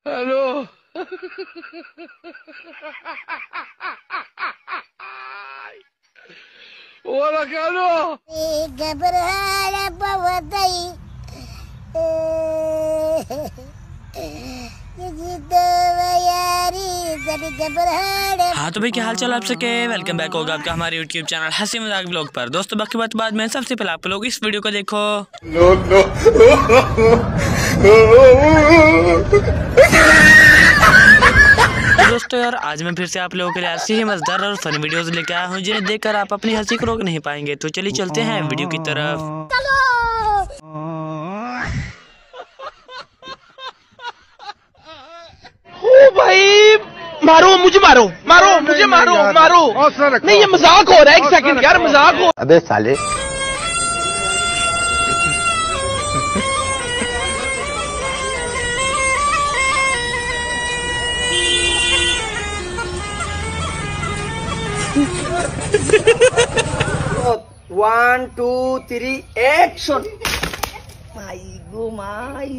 Hello. Hola, Carlos. घबराया पवतई हाँ तो भाई क्या हाल चाल आप सबके, वेलकम बैक होगा आपका हमारे यूट्यूब चैनल हंसी मजाक ब्लॉग पर। दोस्तों बाकी बात बाद में सबसे पहले आप लोग इस वीडियो को देखो। तो दोस्तों यार आज मैं फिर से आप लोगों के लिए ऐसी ही मजेदार और फनी वीडियोस लेके आया हूँ जिन्हें देखकर आप अपनी हंसी को रोक नहीं पाएंगे। तो चलिए चलते हैं वीडियो की तरफ। ओ भाई, मारो मुझे, मारो मारो मुझे, मारो मारो। नहीं ये मजाक हो रहा है, एक सेकंड यार, मजाक हो। अबे साले। One, two, three, action! My go, my.